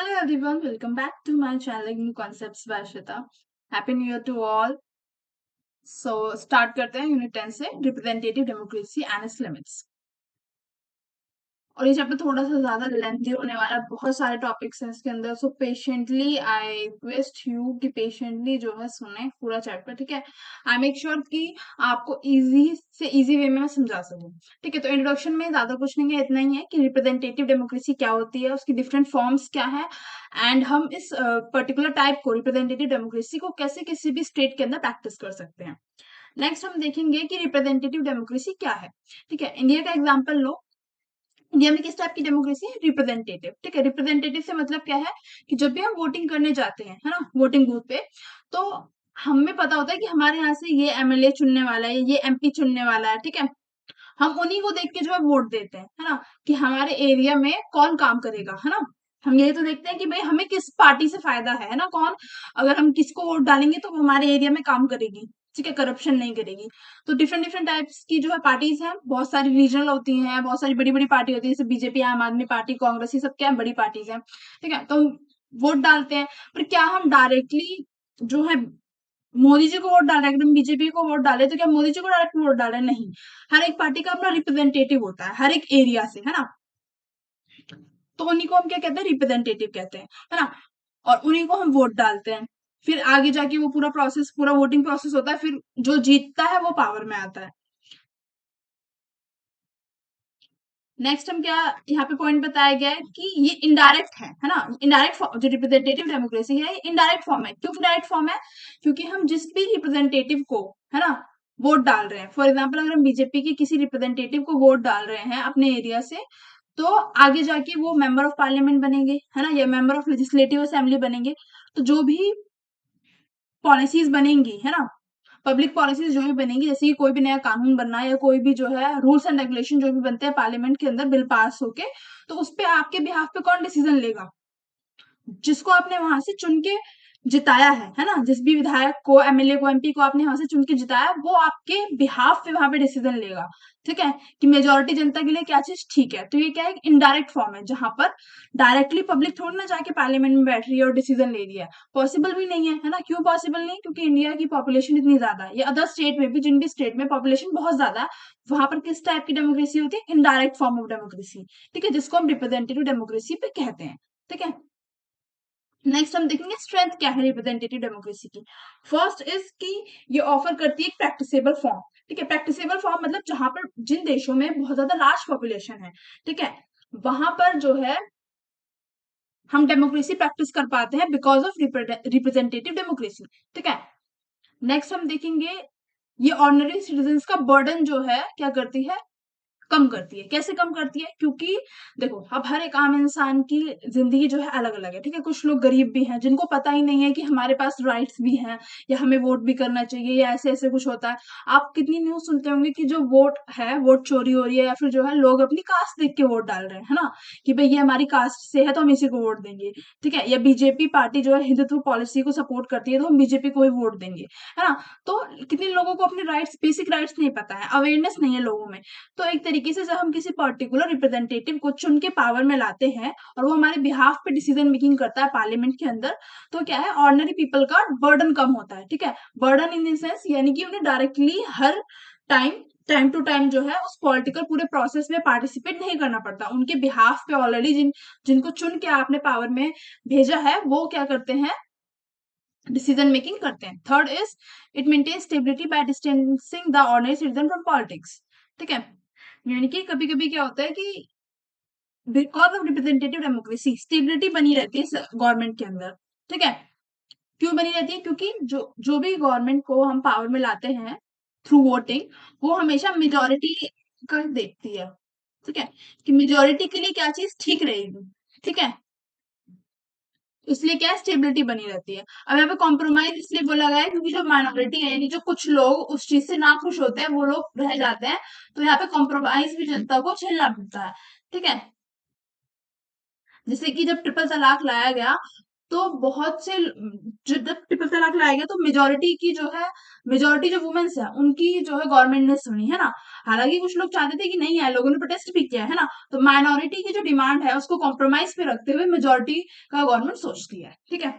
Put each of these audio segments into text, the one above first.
Hello everyone, welcome back to my channel New Concepts by Ashita. Happy New Year to all. So start करते हैं unit 10 से representative democracy and it's limits. और ये chapter थोड़ा सा ज्यादा lengthy होने वाला है, बहुत सारे टॉपिक्स हैं इसके अंदर। So patiently I request you कि पेशेंटली जो है सुने पूरा चैप्टर, ठीक है। आई मेक श्योर कि आपको इजी से इजी वे में मैं समझा सकूं, ठीक है। तो इंट्रोडक्शन में ज्यादा कुछ नहीं है, इतना ही है कि रिप्रेजेंटेटिव डेमोक्रेसी क्या होती है, उसकी डिफरेंट फॉर्म्स क्या है, एंड हम इस पर्टिकुलर टाइप को रिप्रेजेंटेटिव डेमोक्रेसी को कैसे किसी भी स्टेट के अंदर प्रैक्टिस कर सकते हैं। नेक्स्ट हम देखेंगे कि रिप्रेजेंटेटिव डेमोक्रेसी क्या है, ठीक है। इंडिया का एग्जाम्पल लो। इंडिया में किस टाइप की डेमोक्रेसी है? रिप्रेजेंटेटिव, ठीक है। रिप्रेजेंटेटिव से मतलब क्या है कि जब भी हम वोटिंग करने जाते हैं, है ना, वोटिंग बूथ पे, तो हमें पता होता है कि हमारे यहाँ से ये एमएलए चुनने वाला है, ये एमपी चुनने वाला है, ठीक है। हम उन्हीं को देख के जो है वोट देते हैं, है ना, कि हमारे एरिया में कौन काम करेगा, है ना। हम यही तो देखते हैं कि भाई हमें किस पार्टी से फायदा है ना, कौन, अगर हम किसको वोट डालेंगे तो वो हमारे एरिया में काम करेगी, ठीक है, करप्शन नहीं करेगी। तो डिफरेंट डिफरेंट टाइप्स की जो है पार्टीज हैं, बहुत सारी रीजनल होती हैं, बहुत सारी बड़ी बड़ी पार्टी होती है, जैसे बीजेपी, आम आदमी पार्टी, कांग्रेस, ये सब क्या है, बड़ी पार्टीज हैं, ठीक है। तो हम वोट डालते हैं, पर क्या हम डायरेक्टली जो है मोदी जी को वोट डाल रहे हैं? अगर हम बीजेपी को वोट डाले तो क्या मोदी जी को डायरेक्ट वोट डाल रहे हैं? नहीं। हर एक पार्टी का अपना रिप्रेजेंटेटिव होता है हर एक एरिया से, है ना। तो उन्हीं को हम क्या कहते हैं? रिप्रेजेंटेटिव कहते हैं, है ना। और उन्हीं को हम वोट डालते हैं। फिर आगे जाके वो पूरा प्रोसेस, पूरा वोटिंग प्रोसेस होता है, फिर जो जीतता है वो पावर में आता है। नेक्स्ट हम क्या यहाँ पे पॉइंट बताया गया है कि ये इनडायरेक्ट है ना। इनडायरेक्ट फॉर्म जो रिप्रेजेंटेटिव डेमोक्रेसी है, ये इनडायरेक्ट फॉर्म है। क्यों इनडायरेक्ट फॉर्म है? क्योंकि हम जिस भी रिप्रेजेंटेटिव को, है ना, वोट डाल रहे हैं, फॉर एग्जाम्पल अगर हम बीजेपी के किसी रिप्रेजेंटेटिव को वोट डाल रहे हैं अपने एरिया से, तो आगे जाके वो मेंबर ऑफ पार्लियामेंट बनेंगे, है ना, या मेंबर ऑफ लेजिस्लेटिव असेंबली बनेंगे। तो जो भी पॉलिसीज बनेंगी, है ना, पब्लिक पॉलिसीज जो भी बनेंगी, जैसे कि कोई भी नया कानून बनना है या कोई भी जो है रूल्स एंड रेगुलेशन जो भी बनते हैं पार्लियामेंट के अंदर बिल पास होके, तो उस पे आपके बिहाफ पे कौन डिसीजन लेगा? जिसको आपने वहां से चुन के जिताया है ना, जिस भी विधायक को, एमएलए को, एमपी को आपने वहां से चुन के जिताया, वो आपके बिहाफ पे वहां पे डिसीजन लेगा, ठीक है, कि मेजोरिटी जनता के लिए क्या चीज ठीक है। तो ये क्या है? इनडायरेक्ट फॉर्म है, जहां पर डायरेक्टली पब्लिक थोड़ी ना जाके पार्लियामेंट में बैठ रही है और डिसीजन ले रही है। पॉसिबल भी नहीं है ना। क्यों पॉसिबल नहीं? क्योंकि इंडिया की पॉपुलेशन इतनी ज्यादा है, या अदर स्टेट में भी, जिन भी स्टेट में पॉपुलेशन बहुत ज्यादा है, वहां पर किस टाइप की डेमोक्रेसी होती है? इनडायरेक्ट फॉर्म ऑफ डेमोक्रेसी, ठीक है, जिसको हम रिप्रेजेंटेटिव डेमोक्रेसी पे कहते हैं, ठीक है। नेक्स्ट हम देखेंगे स्ट्रेंथ क्या है रिप्रेजेंटेटिव डेमोक्रेसी की। फर्स्ट इज कि ये ऑफर करती है एक प्रैक्टिसेबल फॉर्म, ठीक है। प्रैक्टिसेबल फॉर्म मतलब जहां पर, जिन देशों में बहुत ज्यादा लार्ज पॉपुलेशन है, ठीक है, वहां पर जो है हम डेमोक्रेसी प्रैक्टिस कर पाते हैं बिकॉज ऑफ रिप्रेजेंटेटिव डेमोक्रेसी, ठीक है। नेक्स्ट हम देखेंगे ये ऑर्डिनरी सिटीजन्स का बर्डन जो है क्या करती है? कम करती है। कैसे कम करती है? क्योंकि देखो, अब हर एक आम इंसान की जिंदगी जो है अलग अलग है, ठीक है। कुछ लोग गरीब भी हैं जिनको पता ही नहीं है कि हमारे पास राइट्स भी हैं, या हमें वोट भी करना चाहिए, या ऐसे ऐसे कुछ होता है। आप कितनी न्यूज सुनते होंगे कि जो वोट है, वोट चोरी हो रही है, या फिर जो है लोग अपनी कास्ट देख के वोट डाल रहे हैं, है ना, कि भाई ये हमारी कास्ट से है तो हम इसी को वोट देंगे, ठीक है। या बीजेपी पार्टी जो है हिंदुत्व पॉलिसी को सपोर्ट करती है तो हम बीजेपी को ही वोट देंगे, है ना। तो कितने लोगों को अपने राइट्स, बेसिक राइट्स नहीं पता है, अवेयरनेस नहीं है लोगों में। तो एक तरीके से जब हम किसी पर्टिकुलर रिप्रेजेंटेटिव को चुन के पावर में लाते हैं और वो हमारे बिहाफ पे डिसीजन मेकिंग करता है पार्लियामेंट के अंदर, तो क्या है, ऑर्डिनरी पीपल का बर्डन कम होता है, ठीक है। बर्डन इन द सेंस यानी कि उन्हें डायरेक्टली हर टाइम, टाइम टू टाइम जो है उस पॉलिटिकल पूरे प्रोसेस में पार्टिसिपेट नहीं करना पड़ता। उनके बिहाफ पे ऑलरेडी जिनको चुन के आपने पावर में भेजा है, वो क्या करते हैं? डिसीजन मेकिंग करते हैं। Third is it maintain stability by distancing the ordinary citizen from politics, ठीक है। यानी कि कभी कभी क्या होता है कि because of representative democracy stability बनी रहती है गवर्नमेंट के अंदर, ठीक है। क्यों बनी रहती है? क्योंकि जो जो भी गवर्नमेंट को हम पावर में लाते हैं थ्रू वोटिंग, वो हमेशा मेजोरिटी का देखती है, ठीक है, कि मेजोरिटी के लिए क्या चीज ठीक रहेगी, ठीक है। इसलिए क्या है, स्टेबिलिटी बनी रहती है। अब यहाँ पे कॉम्प्रोमाइज इसलिए बोला गया है क्योंकि जो माइनॉरिटी है, यानी जो कुछ लोग उस चीज से ना खुश होते हैं, वो लोग रह जाते हैं। तो यहाँ पे कॉम्प्रोमाइज भी जनता को झेलना पड़ता है, ठीक है। जैसे कि जब ट्रिपल तलाक लाया गया, तो बहुत से जब ट्रिपल तलाक लाया गया तो मेजोरिटी जो वुमेन्स है उनकी जो है गवर्नमेंट ने सुनी, है ना। हालांकि कुछ लोग चाहते थे कि नहीं है, लोगों ने प्रोटेस्ट भी किया, है ना। तो माइनॉरिटी की जो डिमांड है उसको कॉम्प्रोमाइज पे रखते हुए मेजोरिटी का गवर्नमेंट सोचती है, ठीक है।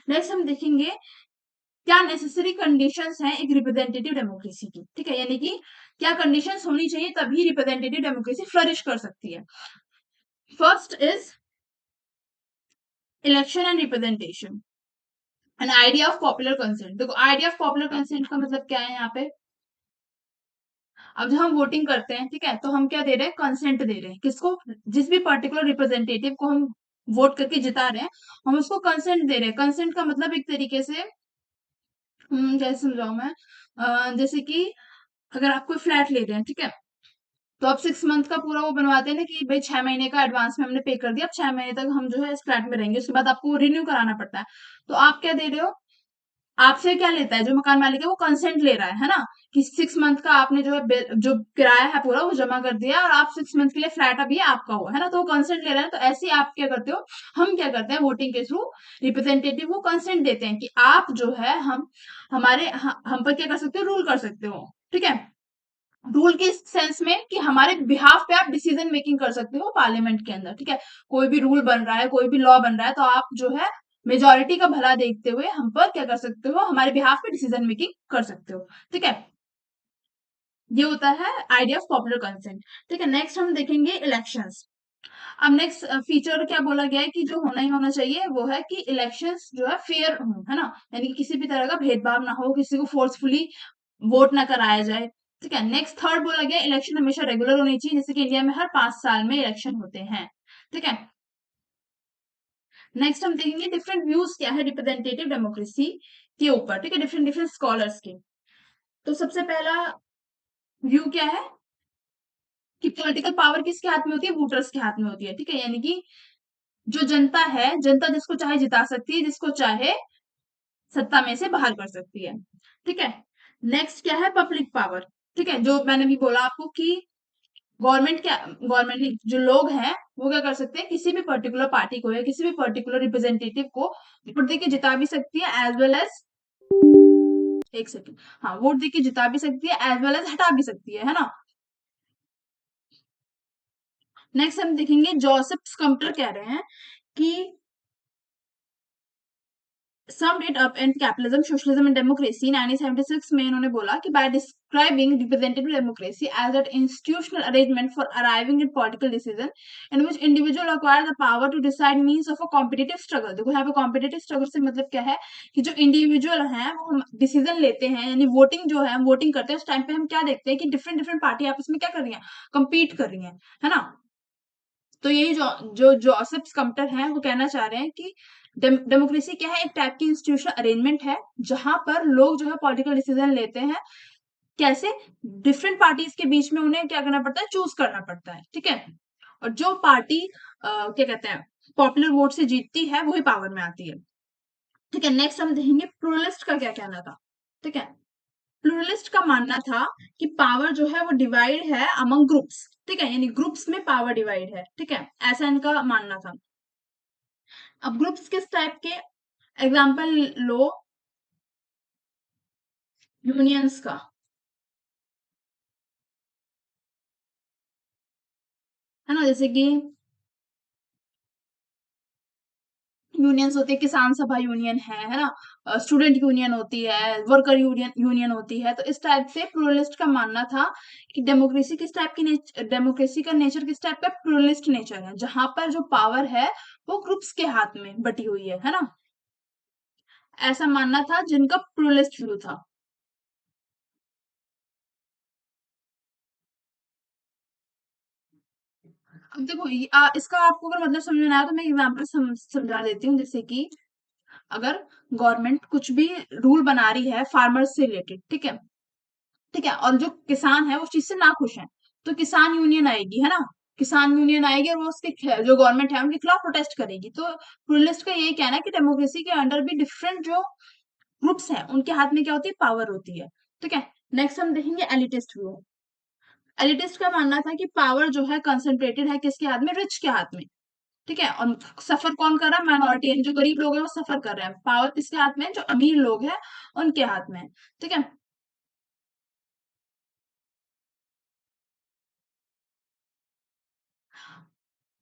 नेक्स्ट हम देखेंगे क्या नेसेसरी कंडीशंस हैं एक रिप्रेजेंटेटिव डेमोक्रेसी की, ठीक है। यानी कि क्या कंडीशंस होनी चाहिए तभी रिप्रेजेंटेटिव डेमोक्रेसी फ्लरिश कर सकती है। First is election and representation an idea of popular consent. देखो आइडिया ऑफ पॉपुलर कंसेंट का मतलब क्या है यहाँ पे। अब जब हम वोटिंग करते हैं, ठीक है, तो हम क्या दे रहे हैं, कंसेंट दे रहे हैं किसको, जिस भी पर्टिकुलर रिप्रेजेंटेटिव को हम वोट करके जिता रहे हैं, हम उसको कंसेंट दे रहे हैं। कंसेंट का मतलब एक तरीके से कैसे समझाऊं मैं, जैसे कि अगर आप कोई फ्लैट ले रहे हैं, ठीक है, तो आप 6 मंथ का पूरा वो बनवाते हैं ना कि भाई 6 महीने का एडवांस में हमने पे कर दिया, अब 6 महीने तक हम जो है इस फ्लैट में रहेंगे, उसके बाद आपको रिन्यू कराना पड़ता है। तो आप क्या दे रहे हो, आपसे क्या लेता है जो मकान मालिक है, वो कंसेंट ले रहा है ना, कि 6 मंथ का आपने जो है जो किराया है पूरा वो जमा कर दिया और आप 6 मंथ के लिए फ्लैट अभी आपका हुआ है ना, तो वो कंसेंट ले रहा है। तो ऐसे ही आप क्या करते हो, हम क्या करते हैं वोटिंग के थ्रू रिप्रेजेंटेटिव को कंसेंट देते हैं कि आप जो है हम पर क्या कर सकते हो, रूल कर सकते हो, ठीक है। रूल के सेंस में कि हमारे बिहाफ पे आप डिसीजन मेकिंग कर सकते हो पार्लियामेंट के अंदर, ठीक है। कोई भी रूल बन रहा है, कोई भी लॉ बन रहा है, तो आप जो है मेजोरिटी का भला देखते हुए हम पर क्या कर सकते हो, हमारे बिहाफ पे डिसीजन मेकिंग कर सकते हो, ठीक है। ये होता है आइडिया ऑफ पॉपुलर कंसेंट, ठीक है। नेक्स्ट हम देखेंगे इलेक्शंस। अब नेक्स्ट फीचर क्या बोला गया है कि जो होना ही होना चाहिए वो है कि इलेक्शंस जो है फेयर हो, है ना, यानी कि किसी भी तरह का भेदभाव ना हो, किसी को फोर्सफुली वोट ना कराया जाए, ठीक है। नेक्स्ट थर्ड बोला गया इलेक्शन हमेशा रेगुलर होनी चाहिए, जैसे कि इंडिया में हर 5 साल में इलेक्शन होते हैं, ठीक है। नेक्स्ट हम देखेंगे डिफरेंट व्यूज क्या है रिप्रेजेंटेटिव डेमोक्रेसी के ऊपर, ठीक है, डिफरेंट डिफरेंट स्कॉलर्स के। तो सबसे पहला व्यू क्या है कि पॉलिटिकल पावर किसके हाथ में होती है, वोटर्स के हाथ में होती है, ठीक है। यानी कि जो जनता है, जनता जिसको चाहे जिता सकती है, जिसको चाहे सत्ता में से बाहर कर सकती है, ठीक है। नेक्स्ट क्या है पब्लिक पावर, ठीक है, जो मैंने भी बोला आपको कि गवर्नमेंट जो लोग हैं वो क्या कर सकते हैं, किसी भी पर्टिकुलर पार्टी को या किसी भी पर्टिकुलर रिप्रेजेंटेटिव को वोट देके जिता भी सकती है एज वेल एज, एक सेकेंड, हाँ, वोट देके जिता भी सकती है एज वेल एज हटा भी सकती है ना। नेक्स्ट हम देखेंगे जोसेफ स्कम्पटर कह रहे हैं कि summed it up in Capitalism, Socialism and Democracy 1976 में इन्होंने बोला कि by describing representative democracy as an institutional arrangement for arriving at political decision in which individual acquire the power to decide means of a competitive struggle। देखो यहाँ पे competitive struggle से मतलब क्या है कि जो इंडिविजुअल हैं वो हम डिसीजन लेते हैं, यानी वोटिंग जो है हम वोटिंग करते हैं, उस टाइम पे हम क्या देखते हैं कि डिफरेंट डिफरेंट पार्टी आपस में क्या कर रही है, compete कर रही है ना। तो यही जो जोसेफ स्कम्पटर हैं वो कहना चाह रहे हैं कि डेमोक्रेसी क्या है, एक टाइप की इंस्टीट्यूशनल अरेंजमेंट है जहां पर लोग जो है पॉलिटिकल डिसीजन लेते हैं, कैसे, डिफरेंट पार्टीज के बीच में उन्हें क्या करना पड़ता है, चूज करना पड़ता है, ठीक है। और जो पार्टी क्या कहते हैं पॉपुलर वोट से जीतती है वही पावर में आती है, ठीक है। नेक्स्ट हम देखेंगे प्लूरलिस्ट का क्या कहना था, ठीक है। प्लूरलिस्ट का मानना था कि पावर जो है वो डिवाइड है अमंग ग्रुप्स, ठीक है, यानी ग्रुप्स में पावर डिवाइड है, ठीक है, ऐसा इनका मानना था। अब ग्रुप्स किस टाइप के, एग्जाम्पल लो यूनियंस का, है ना, जैसे कि यूनियंस होती है, किसान सभा यूनियन है ना, स्टूडेंट यूनियन होती है, वर्कर यूनियन यूनियन होती है। तो इस टाइप से प्लूरलिस्ट का मानना था कि डेमोक्रेसी किस टाइप की, डेमोक्रेसी का नेचर किस टाइप का, प्लूरलिस्ट नेचर है, जहां पर जो पावर है वो ग्रुप्स के हाथ में बटी हुई है ना। ऐसा मानना था जिनका प्लूरलिस्ट व्यू था। अब देखो इसका आपको अगर मतलब समझ में ना आया तो मैं एग्जाम्पल समझा देती हूँ, जैसे कि अगर गवर्नमेंट कुछ भी रूल बना रही है फार्मर्स से रिलेटेड, ठीक है, ठीक है, और जो किसान है वो उस चीज से ना खुश है, तो किसान यूनियन आएगी, है ना, किसान यूनियन आएगी और वो जो गवर्नमेंट है उनके खिलाफ प्रोटेस्ट करेगी। तो प्लूरलिस्ट का यही कहना है कि डेमोक्रेसी के अंडर भी डिफरेंट जो ग्रुप्स हैं उनके हाथ में क्या होती है, पावर होती है, ठीक है। नेक्स्ट हम देखेंगे एलिटिस्ट व्यू। एलिटिस्ट का मानना था कि पावर जो है कंसंट्रेटेड है किसके हाथ में, रिच के हाथ में, ठीक है, और सफर कौन कर रहा है? माइनॉरिटी, जो गरीब लोग हैं वो सफर कर रहे हैं। पावर किसके हाथ में है? जो अमीर लोग हैं उनके हाथ में है। ठीक है।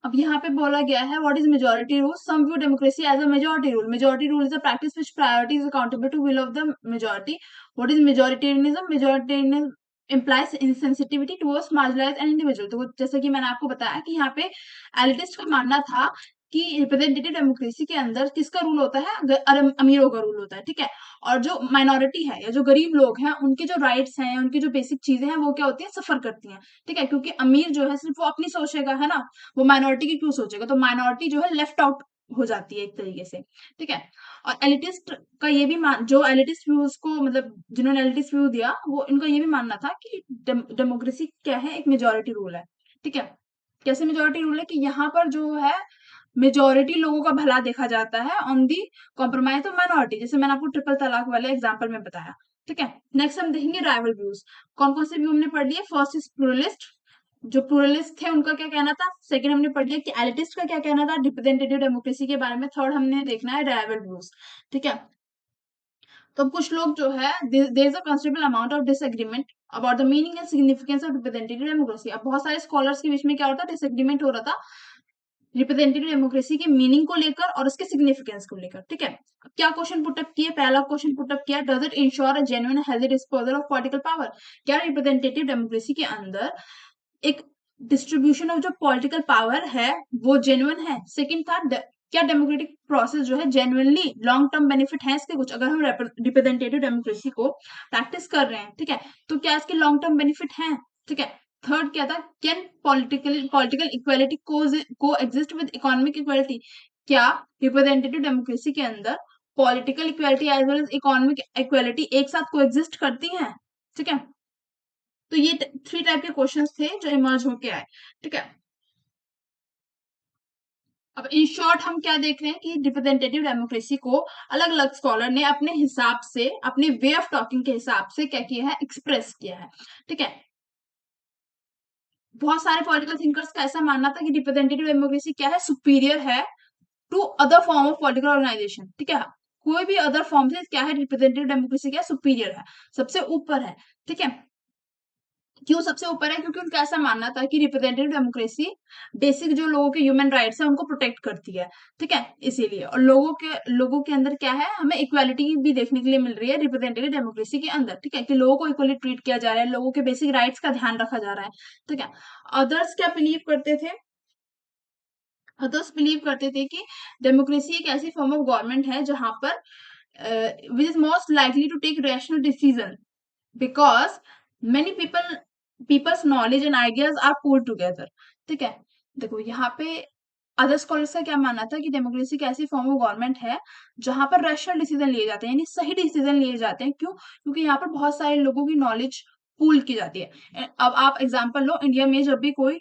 अब यहाँ पे बोला गया है what is majority rule, some view democracy as a majority rule, majority rule is a practice which prioritises accountable to will of the majority. What is majoritarianism, majoritarianism implies insensitivity towards marginalized and individual। तो जैसे कि मैंने आपको बताया कि यहाँ पे elitist का मानना था कि रिप्रेजेंटेटिव डेमोक्रेसी के अंदर किसका रूल होता है? अमीरों का रूल होता है। ठीक है, और जो माइनॉरिटी है या जो गरीब लोग हैं उनके जो राइट्स हैं, उनकी जो बेसिक चीजें हैं वो क्या होती है? सफर करती हैं। ठीक है, क्योंकि अमीर जो है सिर्फ वो अपनी सोचेगा, है ना, वो माइनॉरिटी की क्यों सोचेगा? तो माइनॉरिटी जो है लेफ्ट आउट हो जाती है एक तरीके से। ठीक है, और एलिटिस्ट का ये भी मान, जो एलिटिस्ट व्यूज को मतलब जिन्होंने एलिटिस्ट व्यू दिया, वो इनका ये भी मानना था कि डेमोक्रेसी क्या है? एक मेजोरिटी रूल है। ठीक है, कैसे मेजोरिटी रूल है? कि यहाँ पर जो है मेजोरिटी लोगों का भला देखा जाता है on the compromise of minority, जैसे मैंने आपको ट्रिपल तलाक वाले एग्जाम्पल में बताया। ठीक है, नेक्स्ट हम देखेंगे राइवल व्यूज। कौन कौन से व्यू हमने पढ़ लिए? फर्स्ट इज प्लूरलिस्ट, जो प्लूरलिस्ट थे उनका क्या कहना था। सेकंड हमने पढ़ लिया कि एलिटिस्ट का क्या कहना था रिप्रेजेंटेटिव डेमोक्रेसी के बारे में। थर्ड हमने देखना है राइवल व्यूज। ठीक है, तो कुछ लोग जो है there is a considerable amount of disagreement about the meaning and significance of representative democracy. अब बहुत सारे स्कॉलर्स के बीच में क्या होता है? डिसएग्रीमेंट हो रहा था रिप्रेजेंटेटिव डेमोक्रेसी के मीनिंग को लेकर और उसके सिग्निफिकेंस को लेकर। ठीक है, क्या क्वेश्चन पुटअप किए? पहला क्वेश्चन पुटअप किया, does it ensure a genuine healthy disposal of political power? क्या रिप्रेजेंटेटिव डेमोक्रेसी के अंदर एक डिस्ट्रीब्यूशन ऑफ जो पॉलिटिकल पावर है वो जेन्युइन है? सेकंड था क्या डेमोक्रेटिक प्रोसेस जो है जेन्युइनली लॉन्ग टर्म बेनिफिट है इसके कुछ? अगर हम रिप्रेजेंटेटिव डेमोक्रेसी को प्रैक्टिस कर रहे हैं, ठीक है, तो क्या इसके लॉन्ग टर्म बेनिफिट हैं? ठीक है, थर्ड क्या था? Can political equality coexist with economic equality? क्या रिप्रेजेंटेटिव डेमोक्रेसी के अंदर political equality as well as economic equality एक साथ को एग्जिस्ट करती हैं? ठीक है, तो ये थ्री टाइप के क्वेश्चंस थे जो इमर्ज होके आए। ठीक है, अब इन शॉर्ट हम क्या देख रहे हैं कि रिप्रेजेंटेटिव डेमोक्रेसी को अलग अलग स्कॉलर ने अपने हिसाब से, अपने वे ऑफ टॉकिंग के हिसाब से क्या किया है? एक्सप्रेस किया है। ठीक है, बहुत सारे पॉलिटिकल थिंकर्स का ऐसा मानना था कि रिप्रेजेंटेटिव डेमोक्रेसी क्या है? सुपीरियर है to other form of political organisation. ठीक है, कोई भी अदर फॉर्म से क्या है? रिप्रेजेंटेटिव डेमोक्रेसी क्या है? सुपीरियर है, सबसे ऊपर है। ठीक है, क्यों सबसे ऊपर है? क्योंकि उनका ऐसा मानना था कि रिप्रेजेंटेटिव डेमोक्रेसी बेसिक जो लोगों के ह्यूमन राइट्स है उनको प्रोटेक्ट करती है। ठीक है, इसीलिए, और लोगों के अंदर क्या है? हमें इक्वालिटी भी देखने के लिए मिल रही है रिप्रेजेंटेटिव डेमोक्रेसी के अंदर। ठीक है, कि लोगों को इक्वली ट्रीट किया जा रहा है, लोगों के बेसिक राइट्स का ध्यान रखा जा रहा है। ठीक है, अदर्स क्या बिलीव करते थे? अदर्स बिलीव करते थे कि डेमोक्रेसी एक ऐसी फॉर्म ऑफ गवर्नमेंट है जहां पर which is most likely to take rational decision because many people's knowledge and ideas are pooled together. ठीक है, देखो यहाँ पे अदर स्कॉलर्स का क्या मानना था कि डेमोक्रेसी एक ऐसी फॉर्म ऑफ गवर्नमेंट है जहां पर रैशनल डिसीजन लिए जाते हैं, यानी सही डिसीजन लिए जाते हैं। क्यों? क्योंकि यहाँ पर बहुत सारे लोगों की नॉलेज पूल की जाती है। अब आप एग्जांपल लो, इंडिया में जब भी कोई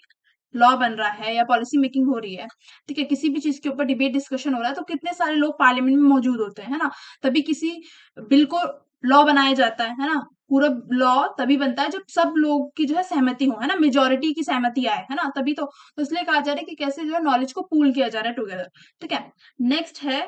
लॉ बन रहा है या पॉलिसी मेकिंग हो रही है, ठीक है, किसी भी चीज के ऊपर डिबेट डिस्कशन हो रहा है, तो कितने सारे लोग पार्लियामेंट में मौजूद होते हैं, है ना? तभी किसी बिल को लॉ बनाया जाता है ना? पूरा लॉ तभी बनता है जब सब लोग की जो है सहमति हो, है ना, मेजोरिटी की सहमति आए, है ना, तभी तो इसलिए कहा जा रहा है कि कैसे जो है नॉलेज को पूल किया जा रहा है टुगेदर। ठीक है, नेक्स्ट है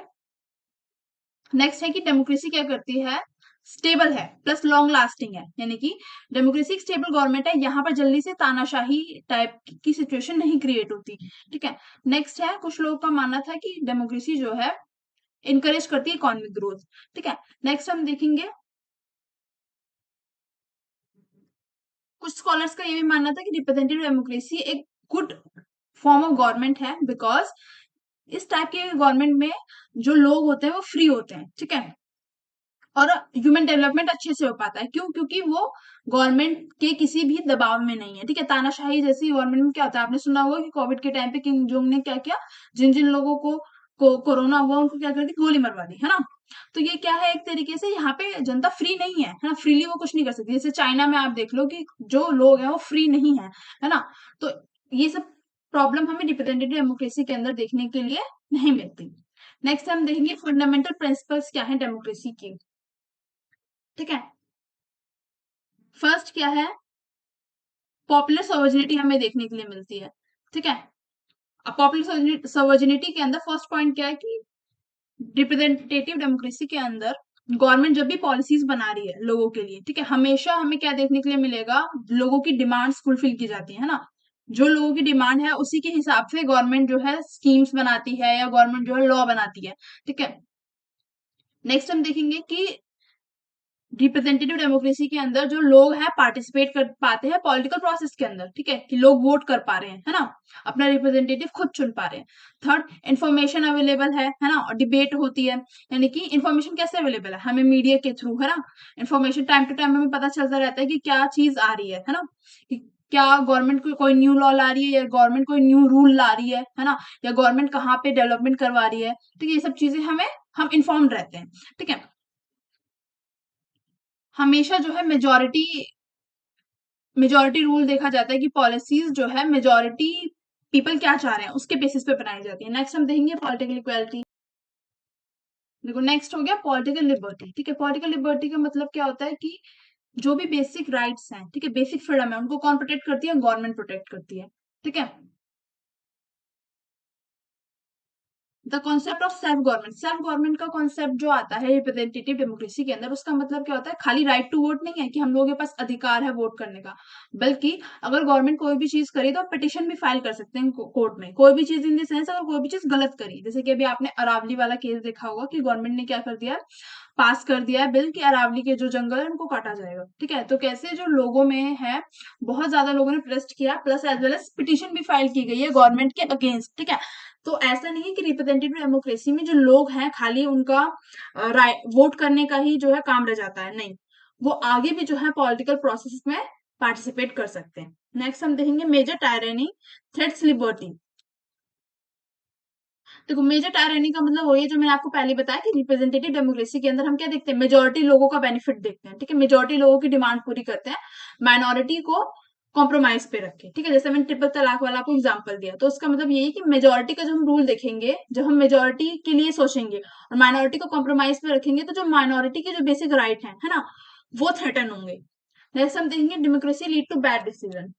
नेक्स्ट है कि डेमोक्रेसी क्या करती है? स्टेबल है प्लस लॉन्ग लास्टिंग है, यानी कि डेमोक्रेसी एक स्टेबल गवर्नमेंट है, यहाँ पर जल्दी से तानाशाही टाइप की सिचुएशन नहीं क्रिएट होती। ठीक है, नेक्स्ट है कुछ लोगों का मानना था कि डेमोक्रेसी जो है इनकरेज करती है इकोनॉमिक ग्रोथ। ठीक है, नेक्स्ट हम देखेंगे कुछ स्कॉलर्स का ये भी मानना था कि रिप्रेजेंटेटिव डेमोक्रेसी एक गुड फॉर्म ऑफ गवर्नमेंट है बिकॉज इस टाइप के गवर्नमेंट में जो लोग होते हैं वो फ्री होते हैं। ठीक है, और ह्यूमन डेवलपमेंट अच्छे से हो पाता है। क्यों? क्योंकि वो गवर्नमेंट के किसी भी दबाव में नहीं है। ठीक है, तानाशाही जैसी गवर्नमेंट में क्या होता है? आपने सुना होगा कि कोविड के टाइम पे किम जोंग ने क्या किया? जिन जिन लोगों को कोरोना हुआ उनको क्या कर दी? गोली मरवा दी, है ना? तो ये क्या है? एक तरीके से यहाँ पे जनता फ्री नहीं है ना? फ्रीली वो कुछ नहीं कर सकती। जैसे चाइना में आप देख लो कि जो लोग हैं वो फ्री नहीं है ना? तो ये सब प्रॉब्लम हमें रिप्रेजेंटेटिव डेमोक्रेसी के अंदर देखने के लिए नहीं मिलती। नेक्स्ट हम देखेंगे फंडामेंटल प्रिंसिपल्स क्या है डेमोक्रेसी की। ठीक है, फर्स्ट क्या है? पॉपुलर सोवर्निटी हमें देखने के लिए मिलती है। ठीक है, अब पॉपुलर सोवर्जिनिटी के अंदर फर्स्ट पॉइंट क्या है कि रिप्रेजेंटेटिव डेमोक्रेसी के अंदर गवर्नमेंट जब भी पॉलिसीज बना रही है लोगों के लिए, ठीक है, हमेशा हमें क्या देखने के लिए मिलेगा, लोगों की डिमांड्स फुलफिल की जाती है ना। जो लोगों की डिमांड है उसी के हिसाब से गवर्नमेंट जो है स्कीम्स बनाती है या गवर्नमेंट जो है लॉ बनाती है, ठीक है। नेक्स्ट हम देखेंगे कि रिप्रेजेंटेटिव डेमोक्रेसी के अंदर जो लोग हैं पार्टिसिपेट कर पाते हैं पॉलिटिकल प्रोसेस के अंदर, ठीक है, कि लोग वोट कर पा रहे हैं, है ना, अपना रिप्रेजेंटेटिव खुद चुन पा रहे हैं। थर्ड, इंफॉर्मेशन अवेलेबल है ना, और डिबेट होती है, यानी कि इंफॉर्मेशन कैसे अवेलेबल है, हमें मीडिया के थ्रू, है ना, इंफॉर्मेशन टाइम टू टाइम हमें पता चलता रहता है कि क्या चीज आ रही है ना, कि क्या गवर्नमेंट कोई न्यू लॉ ला रही है या गवर्नमेंट कोई न्यू रूल ला रही है ना, या गवर्नमेंट कहाँ पे डेवलपमेंट करवा रही है, ठीक है, ये सब चीजें हम इन्फॉर्म रहते हैं, ठीक है। हमेशा जो है मेजॉरिटी मेजॉरिटी रूल देखा जाता है कि पॉलिसीज जो है मेजॉरिटी पीपल क्या चाह रहे हैं उसके बेसिस पे बनाई जाती है। नेक्स्ट हम देखेंगे पॉलिटिकल इक्वालिटी। देखो नेक्स्ट हो गया पॉलिटिकल लिबर्टी, ठीक है। पॉलिटिकल लिबर्टी का मतलब क्या होता है कि जो भी बेसिक राइट्स हैं, ठीक है, बेसिक फ्रीडम है, उनको कौन प्रोटेक्ट करती है, गवर्नमेंट प्रोटेक्ट करती है, ठीक है। The concept of self government का कॉन्सेप्ट जो आता है रिप्रेजेंटेटिव डेमोक्रेसी के अंदर, उसका मतलब क्या होता है, खाली राइट टू वोट नहीं है कि हम लोगों के पास अधिकार है वोट करने का, बल्कि अगर गवर्नमेंट कोई भी चीज करे तो आप पिटिशन भी फाइल कर सकते हैं कोर्ट में, कोई भी चीज इन द सेंस अगर कोई भी चीज गलत करी, जैसे कि अभी आपने अरावली वाला केस देखा होगा कि गवर्नमेंट ने क्या कर दिया, पास कर दिया है बिल कि अरावली के जो जंगल है उनको काटा जाएगा, ठीक है। तो कैसे जो लोगों में है, बहुत ज्यादा लोगों ने प्रोटेस्ट किया, plus as well as petition भी फाइल की गई है गवर्नमेंट के अगेंस्ट, ठीक है। तो ऐसा नहीं है कि रिप्रेजेंटेटिव डेमोक्रेसी में जो लोग हैं खाली उनका वोट करने का ही जो है काम रह जाता है, नहीं, वो आगे भी जो है पॉलिटिकल प्रोसेस में पार्टिसिपेट कर सकते हैं। नेक्स्ट हम देखेंगे मेजर टायरनी थ्रेट्स लिबर्टी। देखो मेजर टायरनी का मतलब वही है जो मैंने आपको पहले बताया कि रिप्रेजेंटेटिव डेमोक्रेसी के अंदर हम क्या देखते हैं, मेजोरिटी लोगों का बेनिफिट देखते हैं, ठीक है, मेजोरिटी लोगों की डिमांड पूरी करते हैं, माइनॉरिटी को कॉम्प्रोमाइज पे रखे, ठीक है। जैसे मैंने ट्रिपल तलाक वाला आपको एग्जांपल दिया, तो उसका मतलब यही कि मेजोरिटी का जब हम रूल देखेंगे, जब हम मेजोरिटी के लिए सोचेंगे और माइनॉरिटी को कॉम्प्रोमाइज पे रखेंगे, तो जो माइनॉरिटी के जो बेसिक राइट है ना, वो थ्रेटन होंगे। नेक्स्ट हम देखेंगे democracy lead to bad decision.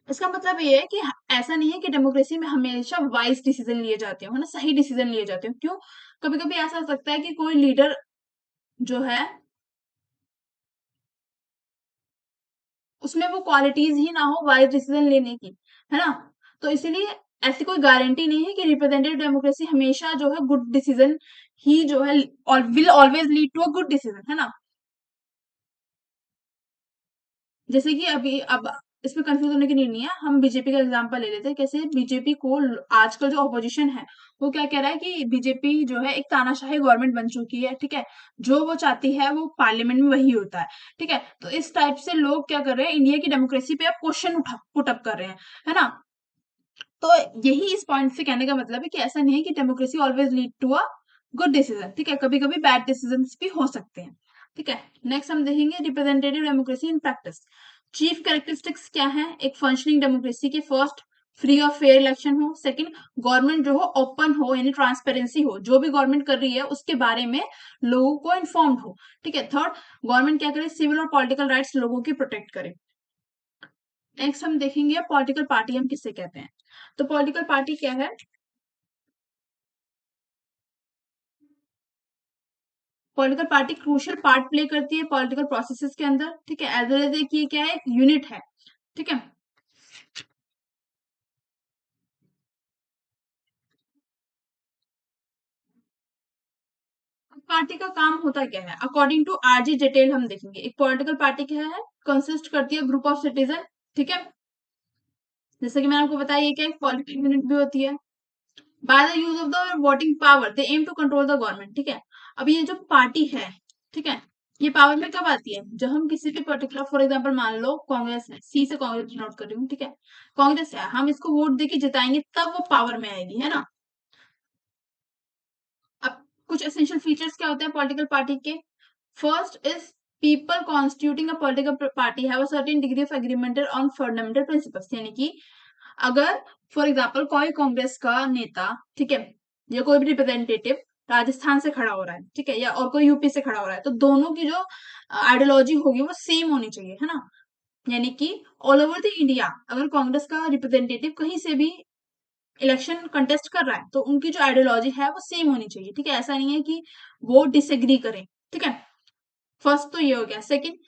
इसका मतलब ये है कि ऐसा नहीं है कि डेमोक्रेसी में हमेशा वाइज डिसीजन लिए जाते हो, है ना, सही डिसीजन लिए जाते हो। क्यों? कभी कभी ऐसा हो सकता है कि कोई लीडर जो है उसमें वो क्वालिटीज ही ना हो वाइज डिसीजन लेने की, है ना। तो इसीलिए ऐसी कोई गारंटी नहीं है कि रिप्रेजेंटेटिव डेमोक्रेसी हमेशा जो है गुड डिसीजन ही जो है और will always lead to a good decision, है ना। जैसे कि अभी अब इसमें कंफ्यूज होने की नीड नहीं है, हम बीजेपी का एग्जांपल ले लेते हैं, कैसे बीजेपी को आजकल जो ऑपोजिशन है वो क्या कह रहा है कि बीजेपी जो है एक तानाशाही गवर्नमेंट बन चुकी है, ठीक है, जो वो चाहती है वो पार्लियामेंट में वही होता है, ठीक है। तो इस टाइप से लोग क्या कर रहे हैं, इंडिया की डेमोक्रेसी पे अब क्वेश्चन उठा पुट अप कर रहे हैं, है ना। तो यही इस पॉइंट से कहने का मतलब है कि ऐसा नहीं है कि democracy always lead to a good decision, ठीक है, कभी कभी बैड डिसीजन भी हो सकते हैं, ठीक है। नेक्स्ट हम देखेंगे representative democracy in practice. Chief characteristics क्या है एक फंक्शनिंग डेमोक्रेसी के? फर्स्ट, फ्री और फेयर इलेक्शन हो। सेकंड, गवर्नमेंट जो हो ओपन हो, यानी ट्रांसपेरेंसी हो, जो भी गवर्नमेंट कर रही है उसके बारे में लोगों को इन्फॉर्म्ड हो, ठीक है। थर्ड, गवर्नमेंट क्या करे, सिविल और पॉलिटिकल राइट्स लोगों की प्रोटेक्ट करे। नेक्स्ट हम देखेंगे पॉलिटिकल पार्टी हम किससे कहते हैं। तो पॉलिटिकल पार्टी क्या है, political party crucial part play करती है पॉलिटिकल प्रोसेसेस के अंदर, ठीक है, एज वेल एज एक ये क्या है, एक यूनिट है, ठीक है। पार्टी का काम होता क्या है अकॉर्डिंग टू आरजी डिटेल हम देखेंगे। एक पॉलिटिकल पार्टी क्या है, कंसिस्ट करती है ग्रुप ऑफ सिटीजन, ठीक है, जैसे कि मैंने आपको बताया ये क्या एक पॉलिटिकल यूनिट भी होती है। By the use of the voting power they aim to control the government, ठीक है। अब ये जो पार्टी है, ठीक है, ये पावर में कब आती है, जब हम किसी भी पर्टिकुलर, फॉर एग्जांपल मान लो कांग्रेस है, सी से कांग्रेस नोट कर रही हूँ, ठीक है, कांग्रेस है, हम इसको वोट देके जिताएंगे तब वो पावर में आएगी, है ना। अब कुछ एसेंशियल फीचर्स क्या होते हैं पॉलिटिकल पार्टी के? First is people constituting a political party have a certain degree of agreement on fundamental principles, यानी कि अगर फॉर एग्जाम्पल कोई कांग्रेस का नेता, ठीक है, या कोई भी रिप्रेजेंटेटिव राजस्थान से खड़ा हो रहा है, ठीक है, या और कोई यूपी से खड़ा हो रहा है, तो दोनों की जो आइडियोलॉजी होगी वो सेम होनी चाहिए, है ना। यानी कि ऑल ओवर द इंडिया अगर कांग्रेस का रिप्रेजेंटेटिव कहीं से भी इलेक्शन कंटेस्ट कर रहा है तो उनकी जो आइडियोलॉजी है वो सेम होनी चाहिए, ठीक है? ऐसा नहीं है कि वो डिसएग्री करें, ठीक है? फर्स्ट तो ये हो गया। Second,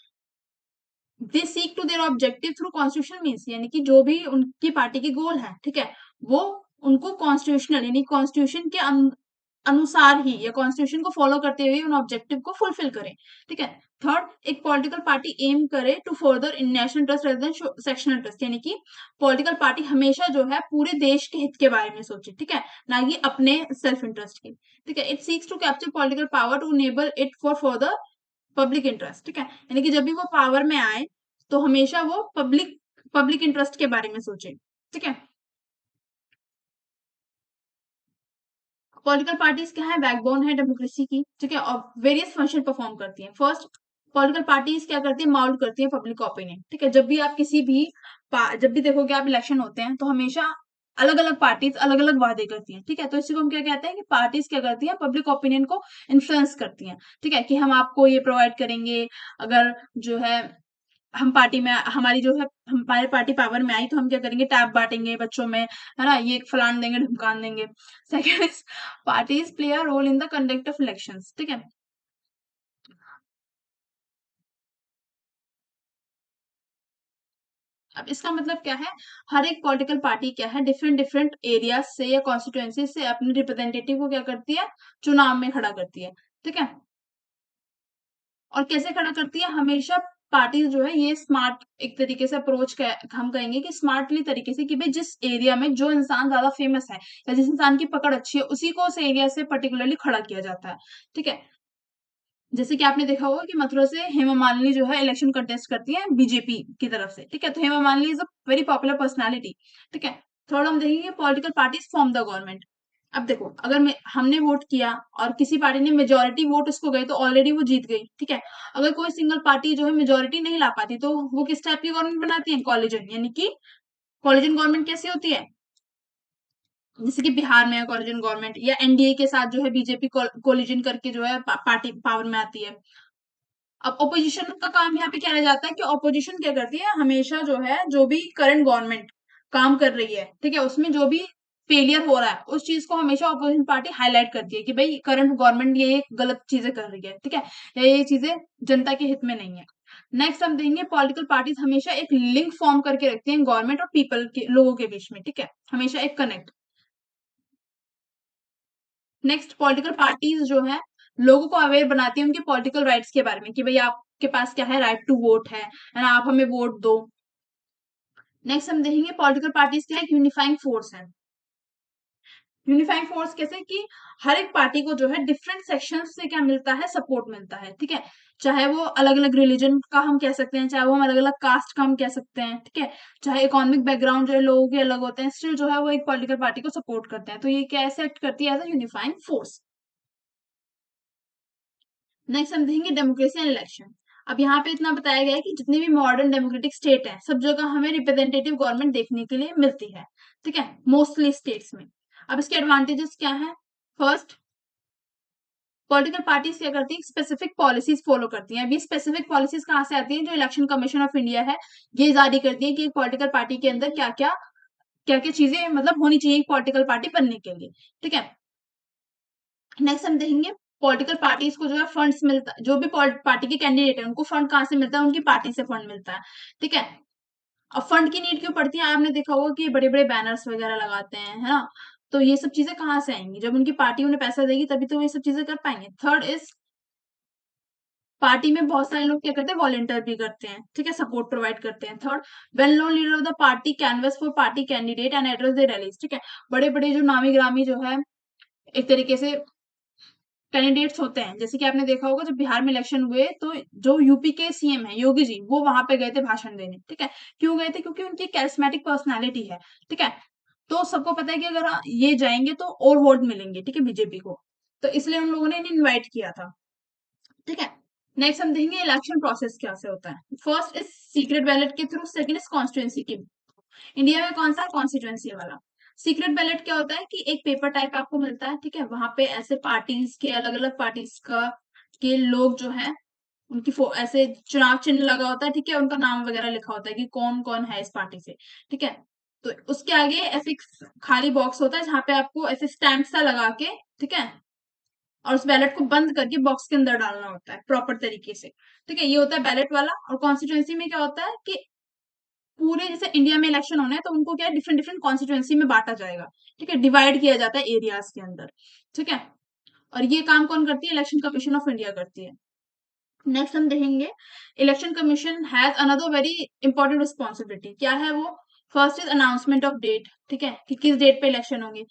they seek to their objective through constitution means, यानी कि जो भी उनकी पार्टी के गोल है, ठीक है, वो उनको कॉन्स्टिट्यूशनल यानी कॉन्स्टिट्यूशन के अनुसार ही या कॉन्स्टिट्यूशन को फॉलो करते हुए उन ऑब्जेक्टिव को फुलफिल करें, ठीक है। थर्ड, एक पॉलिटिकल पार्टी एम करे to further in national interest rather than sectional interest, यानी कि पॉलिटिकल पार्टी हमेशा जो है पूरे देश के हित के बारे में सोचे, ठीक है, ना कि अपने सेल्फ इंटरेस्ट के, ठीक है। It seeks to capture political power to enable it for further public interest, ठीक है, यानी कि जब भी वो पावर में आए तो हमेशा वो पब्लिक पब्लिक इंटरेस्ट के बारे में सोचे, ठीक है। पॉलिटिकल पार्टीज क्या है, बैकबोन है डेमोक्रेसी की, ठीक है, और वेरियस फंक्शन परफॉर्म करती हैं। फर्स्ट, पॉलिटिकल पार्टीज क्या करती है, माउल्ट करती है पब्लिक ओपिनियन, ठीक है। जब भी आप किसी भी जब भी देखोगे आप इलेक्शन होते हैं तो हमेशा अलग अलग पार्टीज अलग अलग वादे करती हैं, ठीक है, तो इसी को हम क्या कहते हैं कि पार्टीज क्या करती हैं, पब्लिक ओपिनियन को इन्फ्लुएंस करती हैं, ठीक है, कि हम आपको ये प्रोवाइड करेंगे, अगर जो है हम पार्टी में हमारी जो है हमारी पार्टी पावर में आई तो हम क्या करेंगे, टैब बांटेंगे बच्चों में, है ना, ये फलान देंगे ढमकान देंगे। Second is parties play a role in the conduct of elections, ठीक है। अब इसका मतलब क्या है, हर एक पॉलिटिकल पार्टी क्या है, डिफरेंट डिफरेंट एरिया से या कॉन्स्टिट्यूएंसी से अपने रिप्रेजेंटेटिव को क्या करती है, चुनाव में खड़ा करती है, ठीक है। और कैसे खड़ा करती है, हमेशा पार्टी जो है ये स्मार्ट एक तरीके से अप्रोच हम कहेंगे कि स्मार्टली तरीके से, कि भाई जिस एरिया में जो इंसान ज्यादा फेमस है या जिस इंसान की पकड़ अच्छी है उसी को उस एरिया से पर्टिकुलरली खड़ा किया जाता है, ठीक है। जैसे कि आपने देखा होगा कि मथुरा से हेमा मालिनी जो है इलेक्शन कंटेस्ट करती है बीजेपी की तरफ से, ठीक है, तो Hema Malini is a very popular personality, ठीक है। थर्ड, हम देखेंगे political parties form the government. अब देखो, अगर हमने वोट किया और किसी पार्टी ने मेजोरिटी वोट उसको गए तो ऑलरेडी वो जीत गई, ठीक है। अगर कोई सिंगल पार्टी जो है मेजोरिटी नहीं ला पाती तो वो किस टाइप की गवर्नमेंट बनाती है, कॉलिजन, यानी कि कॉलिजन गवर्नमेंट कैसी होती है, जैसे कि बिहार में है कॉलिजन गवर्नमेंट, या एनडीए के साथ जो है बीजेपी कोलिजन करके जो है पार्टी पावर में आती है। अब ऑपोजिशन का काम यहाँ पे क्या रह जाता है कि ऑपोजिशन क्या करती है, हमेशा जो है जो भी करंट गवर्नमेंट काम कर रही है, ठीक है, उसमें जो भी फेलियर हो रहा है उस चीज को हमेशा ऑपोजिशन पार्टी हाईलाइट करती है कि भाई करंट गवर्नमेंट ये गलत चीजें कर रही है, ठीक है, या ये चीजें जनता के हित में नहीं है। नेक्स्ट हम देखेंगे पॉलिटिकल पार्टीज हमेशा एक लिंक फॉर्म करके रखती हैं गवर्नमेंट और पीपल के लोगों के बीच में, ठीक है, हमेशा एक कनेक्ट। नेक्स्ट, पॉलिटिकल पार्टीज जो है लोगों को अवेयर बनाती है उनके पॉलिटिकल राइट्स के बारे में कि भाई आपके पास क्या है, राइट टू वोट है ना, आप हमें वोट दो। नेक्स्ट हम देखेंगे पॉलिटिकल पार्टीज क्या है, यूनिफाइंग फोर्स है। यूनिफाइंग फोर्स कैसे कि हर एक पार्टी को जो है डिफरेंट सेक्शन से क्या मिलता है, सपोर्ट मिलता है, ठीक है, चाहे वो अलग अलग रिलीजन का हम कह सकते हैं, चाहे वो हम अलग अलग कास्ट का हम कह सकते हैं, ठीक है, चाहे इकोनॉमिक बैकग्राउंड जो है लोगों के अलग होते हैं, स्टिल जो है वो एक पॉलिटिकल पार्टी को सपोर्ट करते हैं, तो ये क्या ऐसे एक्ट करती है as a unifying force. Next हम देखेंगे डेमोक्रेसी एंड इलेक्शन। अब यहाँ पे इतना बताया गया है कि जितने भी मॉडर्न डेमोक्रेटिक स्टेट है सब जगह हमें रिप्रेजेंटेटिव गवर्नमेंट देखने के लिए मिलती है, ठीक है, मोस्टली स्टेट्स में। अब इसके एडवांटेजेस क्या है, फर्स्ट, पॉलिटिकल पार्टीज क्या करती है, स्पेसिफिक पॉलिसीज फॉलो करती हैं। अभी स्पेसिफिक पॉलिसीज कहाँ से आती हैं, जो इलेक्शन कमीशन ऑफ इंडिया है ये जारी करती है कि एक पॉलिटिकल पार्टी के अंदर क्या क्या चीजें मतलब होनी चाहिए पॉलिटिकल पार्टी बनने के लिए, ठीक है। नेक्स्ट हम देखेंगे पॉलिटिकल पार्टीज को जो है फंड्स मिलता है, जो भी पार्टी के कैंडिडेट है उनको फंड कहाँ से मिलता है, उनकी पार्टी से फंड मिलता है, ठीक है। अब फंड की नीड क्यों पड़ती है, आपने देखा होगा कि बड़े बड़े बैनर्स वगैरह लगाते हैं, है ना, तो ये सब चीजें कहाँ से आएंगी, जब उनकी पार्टी उन्हें पैसा देगी तभी तो वो ये सब चीजें कर पाएंगे। थर्ड इज पार्टी में बहुत सारे लोग क्या करते हैं, वॉलंटियर भी करते हैं, ठीक है, सपोर्ट प्रोवाइड करते हैं। Third, well known leader of the party canvas for party candidate and address the rallies, ठीक है, बड़े बड़े जो नामी ग्रामी जो है एक तरीके से कैंडिडेट्स होते हैं, जैसे कि आपने देखा होगा जब बिहार में इलेक्शन हुए तो जो यूपी के सीएम है योगी जी वो वहां पे गए थे भाषण देने, ठीक है, क्यों गए थे, क्योंकि उनकी कैरिस्मेटिक पर्सनालिटी है, ठीक है, तो सबको पता है कि अगर ये जाएंगे तो और वोट मिलेंगे, ठीक है, बीजेपी को, तो इसलिए उन लोगों ने इन्हें इन्वाइट किया था, ठीक है। नेक्स्ट हम देखेंगे इलेक्शन प्रोसेस कैसे होता है। फर्स्ट इज सीक्रेट बैलेट के थ्रू, सेकंड इज कॉन्स्टिट्यूंसी के। इंडिया में कौन सा कॉन्स्टिट्यूंसी वाला। सीक्रेट बैलेट क्या होता है कि एक पेपर टाइप आपको मिलता है, ठीक है, वहां पे ऐसे पार्टीज के अलग अलग पार्टीज का के लोग जो है उनकी ऐसे चुनाव चिन्ह लगा होता है, ठीक है, उनका नाम वगैरह लिखा होता है कि कौन कौन है इस पार्टी से, ठीक है। तो उसके आगे ऐसे एक खाली बॉक्स होता है जहाँ पे आपको ऐसे स्टैम्प सा लगा के, ठीक है, और उस बैलेट को बंद करके बॉक्स के अंदर डालना होता है प्रॉपर तरीके से। ठीक है, ये होता है बैलेट वाला। और कॉन्स्टिट्यूएंसी में क्या होता है कि पूरे जैसे इंडिया में इलेक्शन होना है तो उनको क्या है, डिफरेंट डिफरेंट कॉन्स्टिट्यूएंसी में बांटा जाएगा। ठीक है, डिवाइड किया जाता है एरियाज के अंदर। ठीक है, और ये काम कौन करती है? इलेक्शन कमीशन ऑफ इंडिया करती है। नेक्स्ट हम देखेंगे, election commission has another very important responsibility. क्या है वो? First is announcement of date, ठीक है, कि किस डेट पे इलेक्शन होंगे।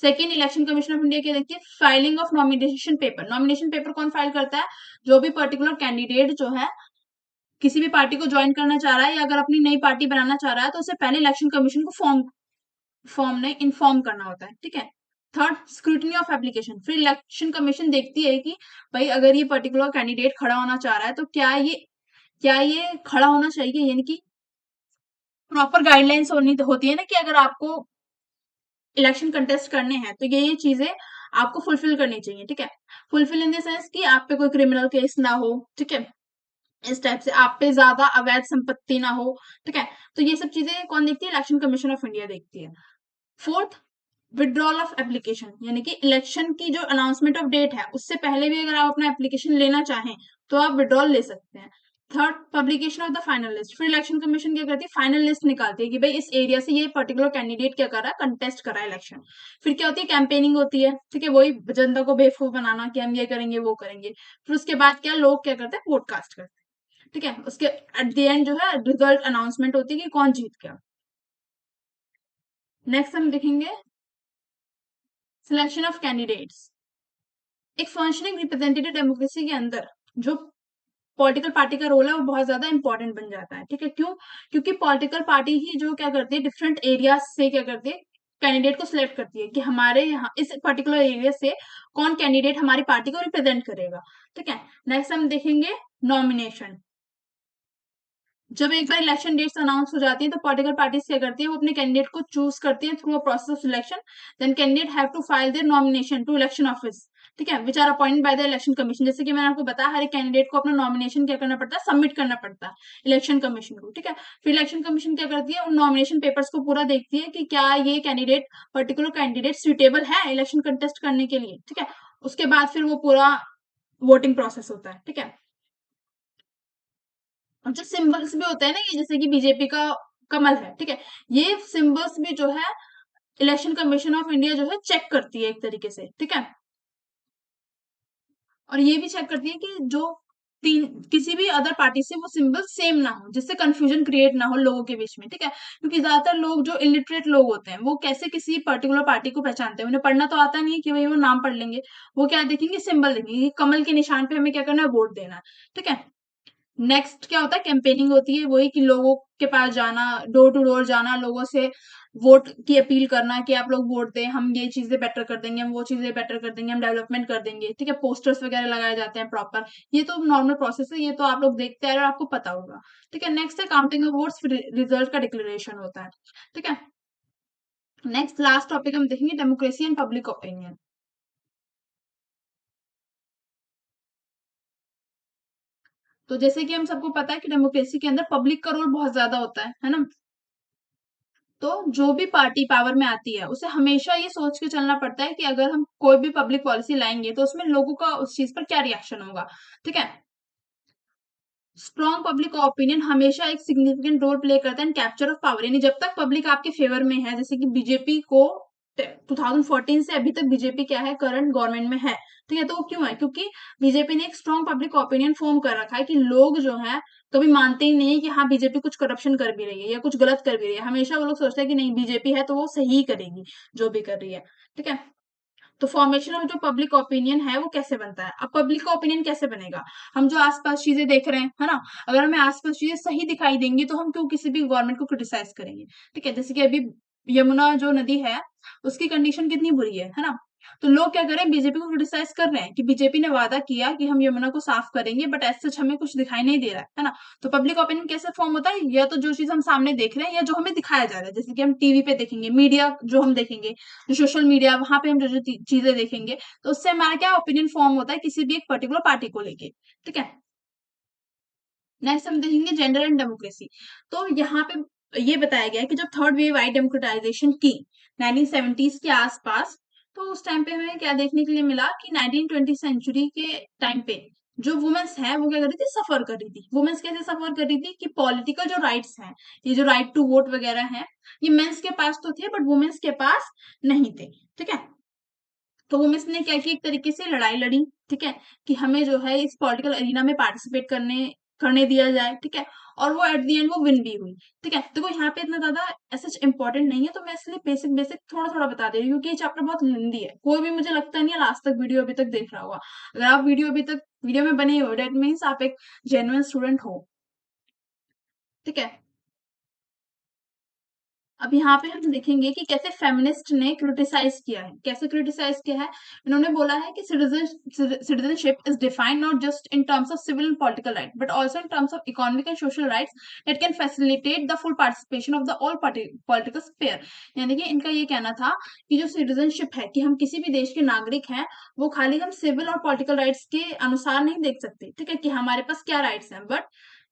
Second, election commission of India क्या देखती है? Filing of nomination paper. Nomination paper कौन फाइल करता है? जो भी पर्टिकुलर कैंडिडेट जो है किसी भी पार्टी को ज्वाइन करना चाह रहा है या अगर अपनी नई पार्टी बनाना चाह रहा है तो उससे पहले इलेक्शन कमीशन को फॉर्म ने इन्फॉर्म करना होता है। ठीक है। Third, scrutiny of application. फिर इलेक्शन कमीशन देखती है कि भाई अगर ये पर्टिकुलर कैंडिडेट खड़ा होना चाह रहा है तो क्या ये खड़ा होना चाहिए, यानी कि प्रॉपर गाइडलाइंस होती है ना कि अगर आपको इलेक्शन कंटेस्ट करने हैं तो ये चीजें आपको फुलफिल करनी चाहिए। ठीक है, फुलफिल इन द सेंस कि आप पे कोई क्रिमिनल केस ना हो। ठीक है, इस टाइप से आप पे ज्यादा अवैध संपत्ति ना हो। ठीक है, तो ये सब चीजें कौन देखती है? इलेक्शन कमीशन ऑफ इंडिया देखती है। फोर्थ, विड्रॉल ऑफ एप्लीकेशन, यानी कि इलेक्शन की जो अनाउंसमेंट ऑफ डेट है उससे पहले भी अगर आप अपना एप्लीकेशन लेना चाहें तो आप विड्रॉल ले सकते हैं। Third, publication of the final list. फिर इलेक्शन कमीशन क्या करती है? फाइनल लिस्ट निकालती है कि भाई इस एरिया से ये पर्टिकुलर कैंडिडेट क्या कर रहा है, कंटेस्ट कर रहा है इलेक्शन। फिर क्या होती है? कैंपेनिंग होती है। ठीक है, वही जनता को बेवकूफ बनाना कि हम ये करेंगे वो करेंगे। फिर उसके बाद क्या लोग क्या करते हैं? वोट कास्ट करते हैं। ठीक है, उसके एट द एंड जो है रिजल्ट अनाउंसमेंट होती है कि कौन जीत गया। नेक्स्ट हम देखेंगे सिलेक्शन ऑफ कैंडिडेट्स। एक फंक्शनिंग रिप्रेजेंटेटिव डेमोक्रेसी के अंदर जो पॉलिटिकल पार्टी का रोल है वो बहुत ज्यादा इंपॉर्टेंट बन जाता है। ठीक है, क्यों? क्योंकि पॉलिटिकल पार्टी ही जो क्या करती है, डिफरेंट एरिया से क्या करती है, कैंडिडेट को सिलेक्ट करती है कि हमारे यहाँ इस पर्टिकुलर एरिया से कौन कैंडिडेट हमारी पार्टी को रिप्रेजेंट करेगा। ठीक है, नेक्स्ट हम देखेंगे नॉमिनेशन। जब एक बार इलेक्शन डेट्स अनाउंस हो जाती है तो पॉलिटिकल पार्टीज क्या करती है, वो अपने कैंडिडेट को चूज करती है through a process of selection. Then candidate have to file their nomination to election office. ठीक है, which are appointed by the election commission. जैसे कि मैंने आपको बताया, हर एक कैंडिडेट को अपना नॉमिनेशन क्या करना पड़ता है? सबमिट करना पड़ता है इलेक्शन कमीशन को। ठीक है, फिर इलेक्शन कमीशन क्या करती है? उन नॉमिनेशन पेपर्स को पूरा देखती है कि क्या ये कैंडिडेट पर्टिकुलर कैंडिडेट सुटेबल है इलेक्शन कंटेस्ट करने के लिए। ठीक है, उसके बाद फिर वो पूरा वोटिंग प्रोसेस होता है। ठीक है, और जो सिंबल्स भी होते हैं ना, ये जैसे कि बीजेपी का कमल है। ठीक है, ये सिंबल्स भी जो है इलेक्शन कमीशन ऑफ इंडिया जो है चेक करती है एक तरीके से। ठीक है, और ये भी चेक करती है कि जो तीन किसी भी अदर पार्टी से वो सिंबल सेम ना हो, जिससे कंफ्यूजन क्रिएट ना हो लोगों के बीच में। ठीक है, क्योंकि ज्यादातर लोग जो इलिटरेट लोग होते हैं वो कैसे किसी पर्टिकुलर पार्टी को पहचानते हैं? उन्हें पढ़ना तो आता नहीं है कि भाई वो नाम पढ़ लेंगे। वो क्या देखेंगे? सिंबल देखेंगे कि कमल के निशान पे हमें क्या करना है? वोट देना है। ठीक है, नेक्स्ट क्या होता है? कैंपेनिंग होती है, वही कि लोगों के पास जाना, डोर टू डोर जाना, लोगों से वोट की अपील करना कि आप लोग वोट दें, हम ये चीजें बेटर कर देंगे, हम वो चीजें बेटर कर देंगे, हम डेवलपमेंट कर देंगे। ठीक है, पोस्टर्स वगैरह लगाए जाते हैं प्रॉपर। ये तो नॉर्मल प्रोसेस है, ये तो आप लोग देखते हैं और आपको पता होगा। ठीक है, नेक्स्ट है काउंटिंग ऑफ वोट्स, फिर रिजल्ट का डिक्लेरेशन होता है। ठीक है, नेक्स्ट लास्ट टॉपिक हम देखेंगे डेमोक्रेसी एंड पब्लिक ओपिनियन। तो जैसे कि हम सबको पता है कि डेमोक्रेसी के अंदर पब्लिक का रोल बहुत ज्यादा होता है ना। तो जो भी पार्टी पावर में आती है उसे हमेशा ये सोच के चलना पड़ता है कि अगर हम कोई भी पब्लिक पॉलिसी लाएंगे तो उसमें लोगों का उस चीज पर क्या रिएक्शन होगा। ठीक है, स्ट्रॉन्ग पब्लिक ओपिनियन हमेशा एक सिग्निफिकेंट रोल प्ले करता है इन कैप्चर ऑफ पावर। यानी जब तक पब्लिक आपके फेवर में है, जैसे कि बीजेपी को 2014 से अभी तक बीजेपी क्या है, करंट गवर्नमेंट में है। ठीक है, तो वो क्यों है? क्योंकि बीजेपी ने एक स्ट्रॉन्ग पब्लिक ओपिनियन फॉर्म कर रखा है कि लोग जो है कभी मानते ही नहीं है कि हाँ बीजेपी कुछ करप्शन कर भी रही है या कुछ गलत कर भी रही है। हमेशा वो लोग सोचते हैं कि नहीं, बीजेपी है तो वो सही ही करेगी जो भी कर रही है। ठीक है, तो फॉर्मेशन ऑफ जो पब्लिक ओपिनियन है वो कैसे बनता है? अब पब्लिक ओपिनियन कैसे बनेगा? हम जो आसपास चीजें देख रहे हैं, है ना, अगर हमें आसपास चीजें सही दिखाई देंगी तो हम क्यों किसी भी गवर्नमेंट को क्रिटिसाइज करेंगे? ठीक है, जैसे कि अभी यमुना जो नदी है उसकी कंडीशन कितनी बुरी है ना। तो लोग क्या करें? बीजेपी को क्रिटिसाइज कर रहे हैं कि बीजेपी ने वादा किया कि हम यमुना को साफ करेंगे, बट एज सच हमें कुछ दिखाई नहीं दे रहा है ना। तो पब्लिक ओपिनियन कैसे फॉर्म होता है? या तो जो चीज हम सामने देख रहे हैं या जो हमें दिखाया जा रहा है, जैसे कि हम टीवी पे देखेंगे, मीडिया जो हम देखेंगे, जो सोशल मीडिया, वहां पे हम जो जो चीजें देखेंगे, तो उससे हमारा क्या ओपिनियन फॉर्म होता है किसी भी एक पर्टिकुलर पार्टी को लेके। ठीक है, नेक्स्ट हम देखेंगे जेंडर एंड डेमोक्रेसी। तो यहाँ पे ये बताया गया है कि जब थर्ड वेव आई डेमोक्रेटाइजेशन की 1970s के आसपास, तो उस टाइम पे हमें क्या देखने के लिए मिला कि 1920 सेंचुरी के टाइम पे जो वुमेन्स हैं वो क्या कर रही थी, सफर कर रही थी। वुमेन्स कैसे सफर कर रही थी कि पॉलिटिकल जो राइट्स हैं, ये जो राइट टू वोट वगैरह हैं, ये मेंस के पास तो थे बट वुमेन्स के पास नहीं थे। ठीक है, तो वुमेन्स ने क्या किया, एक तरीके से लड़ाई लड़ी। ठीक है, कि हमें जो है इस पॉलिटिकल एरिना में पार्टिसिपेट करने करने दिया जाए। ठीक है, और वो एट द एंड वो विन भी हुई। ठीक है, तो वो यहाँ पे इतना ज्यादा ऐसा इंपॉर्टेंट नहीं है, तो मैं इसलिए बेसिक बेसिक थोड़ा थोड़ा बता दे रही हूँ, क्योंकि ये चैप्टर बहुत लेंदी है। कोई भी मुझे लगता नहीं है लास्ट तक वीडियो अभी तक देख रहा होगा। अगर आप वीडियो में बने हो, डेट मीन्स आप एक जेन्युइन स्टूडेंट हो। ठीक है, अब यहाँ पे हम देखेंगे कि कैसे फेमिनिस्ट ने क्रिटिसाइज किया है। कैसे क्रिटिसाइज किया है, इन्होंने बोला है कि citizenship is defined not just in terms of civil and political right but also in terms of economic and social rights that can facilitate the full participation of the all political sphere. यानी कि इनका ये कहना था कि जो citizenship है, कि हम किसी भी देश के नागरिक हैं, वो खाली हम सिविल और पॉलिटिकल राइट्स के अनुसार नहीं देख सकते। ठीक है, कि हमारे पास क्या राइट्स हैं, बट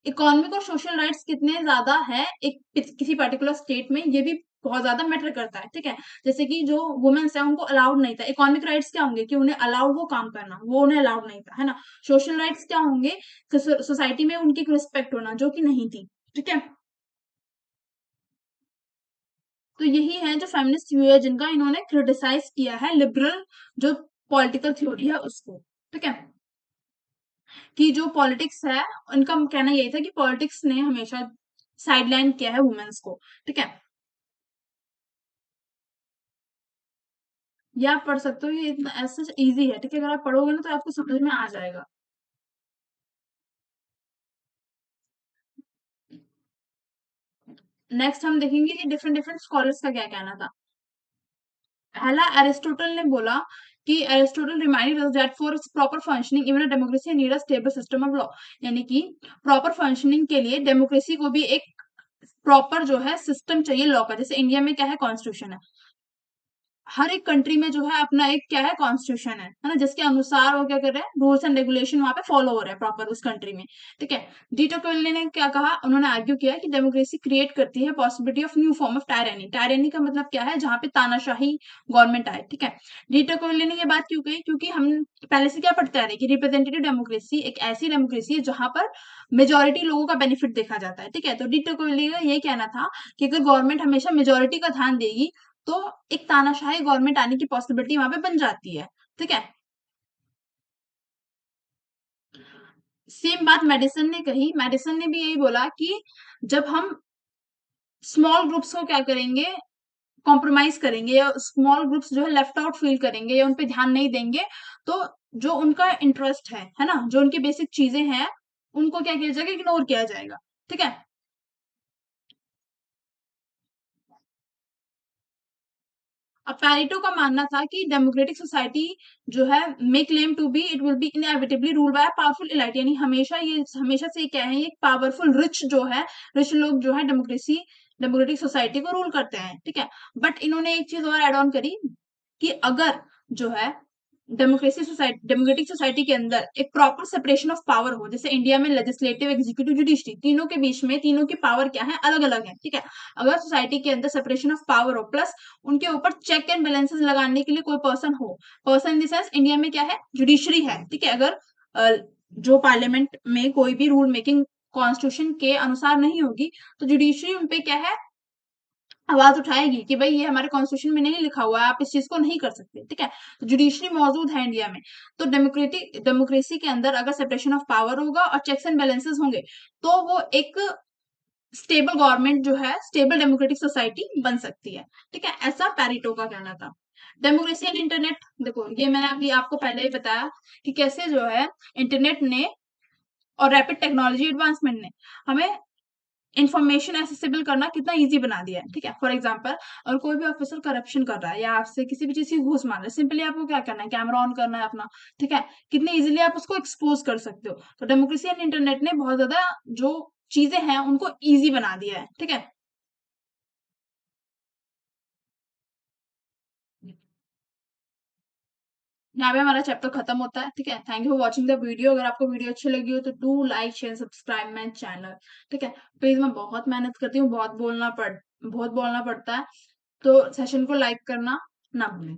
इकोनॉमिक और सोशल राइट्स कितने ज्यादा है एक किसी पर्टिकुलर स्टेट में, ये भी बहुत ज्यादा मैटर करता है। ठीक है, जैसे कि जो वुमेन्स है उनको अलाउड नहीं था। इकोनॉमिक राइट्स क्या होंगे कि उन्हें अलाउड हो काम करना, वो उन्हें अलाउड नहीं था, है ना। सोशल राइट्स क्या होंगे, सोसाइटी में उनकी रिस्पेक्ट होना, जो कि नहीं थी। ठीक है, तो यही है जो फेमिनिस्ट व्यू है जिनका इन्होंने क्रिटिसाइज किया है लिबरल जो पॉलिटिकल थ्योरी है उसको। ठीक है, कि जो पॉलिटिक्स है, उनका कहना यही था कि पॉलिटिक्स ने हमेशा साइडलाइन किया है वुमेन्स को। ठीक है, ये आप पढ़ सकते हो, ये इतना ऐसा इजी है। ठीक है, अगर आप पढ़ोगे ना तो आपको समझ में आ जाएगा। नेक्स्ट हम देखेंगे कि डिफरेंट डिफरेंट स्कॉलर्स का क्या कहना था। पहला एरिस्टोटल ने बोला कि Aristotle reminded us that for its proper functioning even a democracy need a stable system of law. यानी कि प्रॉपर फंक्शनिंग के लिए डेमोक्रेसी को भी एक प्रॉपर जो है सिस्टम चाहिए लॉ का। जैसे इंडिया में क्या है, कॉन्स्टिट्यूशन है। हर एक कंट्री में जो है अपना एक क्या है, कॉन्स्टिट्यूशन है ना, जिसके अनुसार वो क्या कर रहे हैं, रूल्स एंड रेगुलेशन वहां पे फॉलो हो रहा है प्रॉपर उस कंट्री में। ठीक है, डी टोकविले ने क्या कहा, उन्होंने आर्ग्यू किया कि डेमोक्रेसी क्रिएट करती है possibility of new form of टायरेनी। टायरेनी का मतलब क्या है, जहाँ पे तानाशाही गवर्नमेंट आए। ठीक है, डी टोकविले ने ये बात क्यों कही, क्योंकि हम पहले से क्या पढ़ते आ रहे हैं कि रिप्रेजेंटेटिव डेमोक्रेसी एक ऐसी डेमोक्रेसी है जहां पर मेजोरिटी लोगों का बेनिफिट देखा जाता है। ठीक है, तो डी टोकविले का ये कहना था कि अगर गवर्नमेंट हमेशा मेजोरिटी का ध्यान देगी तो एक तानाशाही गवर्नमेंट आने की पॉसिबिलिटी वहां पे बन जाती है। ठीक है, सेम बात मेडिसन ने कही। मेडिसन ने भी यही बोला कि जब हम स्मॉल ग्रुप्स को क्या करेंगे, कॉम्प्रोमाइज करेंगे, या स्मॉल ग्रुप्स जो है लेफ्ट आउट फील करेंगे या उन पे ध्यान नहीं देंगे, तो जो उनका इंटरेस्ट है ना, जो उनकी बेसिक चीजें हैं, उनको क्या किया जाएगा, इग्नोर किया जाएगा। ठीक है, अब पैरेटो का मानना था कि डेमोक्रेटिक सोसाइटी जो है may claim to be it will be inevitably rule by powerful elite. यानी हमेशा से क्या है, ये पावरफुल रिच जो है, रिच लोग जो है डेमोक्रेटिक सोसाइटी को रूल करते हैं। ठीक है, बट इन्होंने एक चीज और एड ऑन करी कि अगर जो है डेमोक्रेटिक सोसाइटी के अंदर एक प्रॉपर सेपरेशन ऑफ पावर हो, जैसे इंडिया में लेजिस्लेटिव, एग्जीक्यूटिव, जुडिशरी, तीनों के बीच में तीनों की पावर क्या है, अलग अलग है। ठीक है, अगर सोसाइटी के अंदर सेपरेशन ऑफ पावर हो प्लस उनके ऊपर चेक एंड बैलेंसेस लगाने के लिए कोई पर्सन हो, person in the sense India में क्या है, जुडिशरी है। ठीक है, अगर जो पार्लियामेंट में कोई भी रूल मेकिंग कॉन्स्टिट्यूशन के अनुसार नहीं होगी, तो जुडिशरी उनपे क्या है, आवाज उठाएगी कि भाई ये हमारे कॉन्स्टिट्यूशन में नहीं लिखा हुआ है, आप इस चीज को नहीं कर सकते। ठीक है, तो जुडिशरी मौजूद है इंडिया में। तो डेमोक्रेसी के अंदर अगर सेपरेशन ऑफ पावर होगा और चेक्स एंड बैलेंसेस होंगे, तो वो एक स्टेबल गवर्नमेंट जो है, स्टेबल डेमोक्रेटिक सोसाइटी बन सकती है। ठीक है, ऐसा पैरिटो का कहना था। डेमोक्रेसी एंड इंटरनेट, देखो ये मैंने अभी आपको पहले ही बताया कि कैसे जो है इंटरनेट ने और रैपिड टेक्नोलॉजी एडवांसमेंट ने हमें इन्फॉर्मेशन एक्सेसिबल करना कितना इजी बना दिया है। ठीक है, फॉर एग्जांपल अगर कोई भी ऑफिसर करप्शन कर रहा है या आपसे किसी भी चीज की घूस मांग रहा है, सिंपली आपको क्या करना है, कैमरा ऑन करना है अपना। ठीक है, कितने इजीली आप उसको एक्सपोज कर सकते हो। तो डेमोक्रेसी एंड इंटरनेट ने बहुत ज्यादा जो चीजें हैं उनको इजी बना दिया है। ठीक है, यहाँ पे हमारा चैप्टर खत्म होता है। ठीक है, thank you for watching the video. अगर आपको वीडियो अच्छी लगी हो तो do like share subscribe my channel. ठीक है, प्लीज, मैं बहुत मेहनत करती हूँ, बहुत बोलना पड़ता है, तो सेशन को लाइक करना ना भूलें।